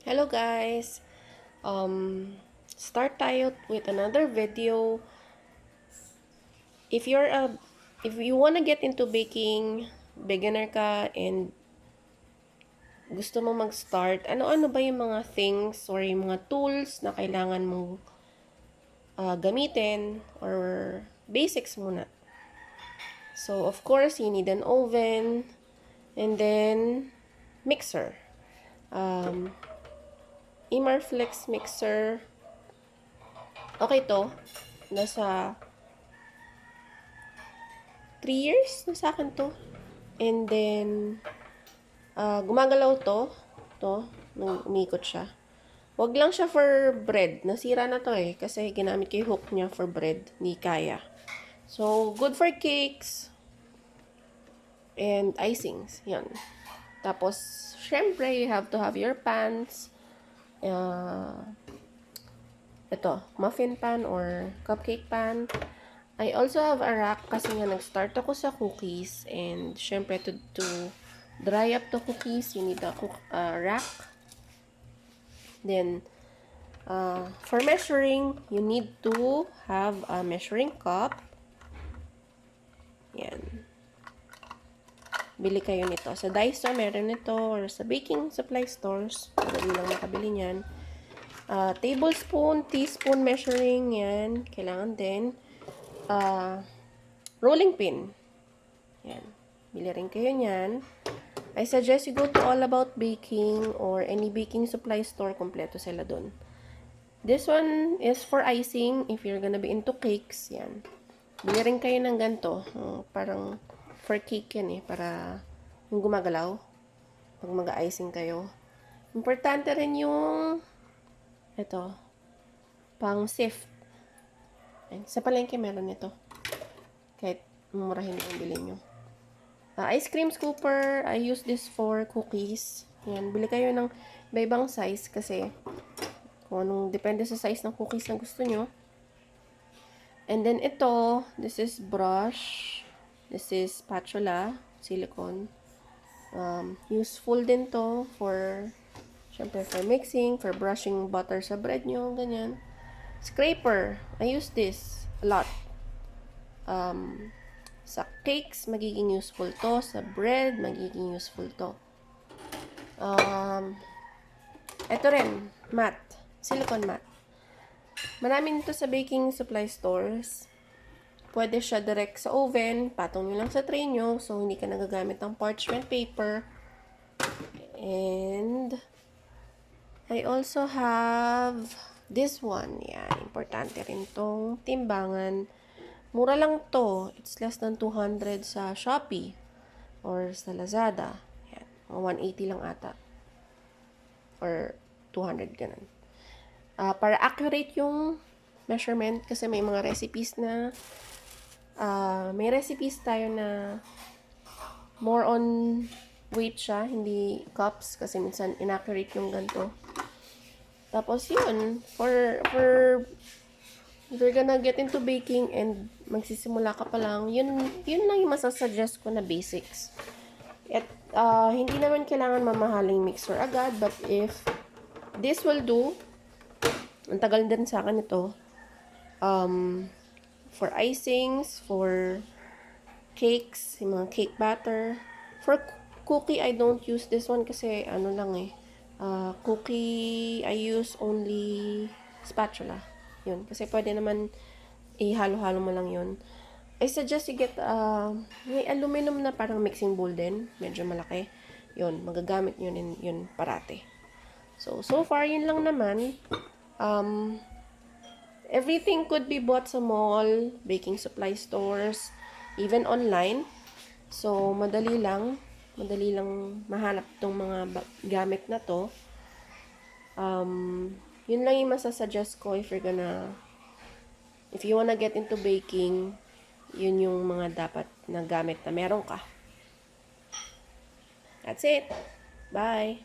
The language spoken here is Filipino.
Hello guys! Start tayo with another video. If you're a if you wanna get into baking, beginner ka and gusto mo mag-start, ano-ano ba yung mga things or yung mga tools na kailangan mong gamitin or basics muna. So of course, you need an oven and then mixer. Um, Imarflex mixer. Okay to. Nasa 3 years na sa akin to. And then, gumagalaw to, nung umikot siya. Wag lang siya for bread. Nasira na to eh, kasi ginamit ko yung hook niya for bread. Hindi kaya. So, good for cakes and icings. Yan. Tapos, syempre, you have to have your pans. Ito, muffin pan or cupcake pan. I also have a rack kasi nga nag-start ako sa cookies and syempre to dry up the cookies, you need a rack. Then, for measuring, you need to have a measuring cup. Yan. Bili kayo nito. Sa Daiso, meron nito. Or sa baking supply stores. Madali lang makabili niyan. Tablespoon, teaspoon measuring. Yan. Kailangan din. Rolling pin. Yan. Bili rin kayo niyan. I suggest you go to All About Baking or any baking supply store. Kompleto sila dun. This one is for icing if you're gonna be into cakes. Yan. Bili rin kayo ng ganito. Parang for cake yan eh. Para yung gumagalaw. Pag mag-icing kayo. Importante rin yung ito. Pang sift. Sa palengke meron ito. Kahit mumurahin yung bilhin nyo. Ice cream scooper. I use this for cookies. Yan. Bili kayo ng iba-ibang size kasi kung anong depende sa size ng cookies na gusto nyo. And then ito, this is brush. This is spatula, silicone. Useful din to for, syempre for mixing, for brushing butter sa bread nyo, ganyan. Scraper, I use this a lot. Sa cakes, magiging useful to. Sa bread, magiging useful to. Ito rin, mat. Silicone mat. Maraming ito sa baking supply stores. Pwede siya direct sa oven. Patong nyo lang sa tray nyo. So, hindi ka nagagamit ng parchment paper. And, I also have this one. Yan. Importante rin tong timbangan. Mura lang to. It's less than 200 sa Shopee. Or sa Lazada. Yan. 180 lang ata. Or 200 ganun. Para accurate yung measurement. Kasi may mga recipes na may recipes tayo na more on weight siya, hindi cups kasi minsan inaccurate yung ganito. Tapos yun, for if you're gonna get into baking and magsisimula ka pa lang, yun lang yung masasuggest ko na basics. At hindi naman kailangan mamahaling mixer agad, but if this will do, ang tagal din sa akin ito, for icings, for cakes, yung mga cake batter. For cookie, I don't use this one kasi ano lang eh. Cookie, I use only spatula. Yun. Kasi pwede naman ihalo-halo mo lang yun. I suggest you get may aluminum na parang mixing bowl din. Medyo malaki. Yun. Magagamit yun parate. So far, yun lang naman. Everything could be bought sa mall, baking supply stores, even online. So, madali lang mahanap tong mga gamit na to. Yun lang yung masasuggest ko if you wanna get into baking, yun yung mga dapat na gamit na meron ka. That's it. Bye!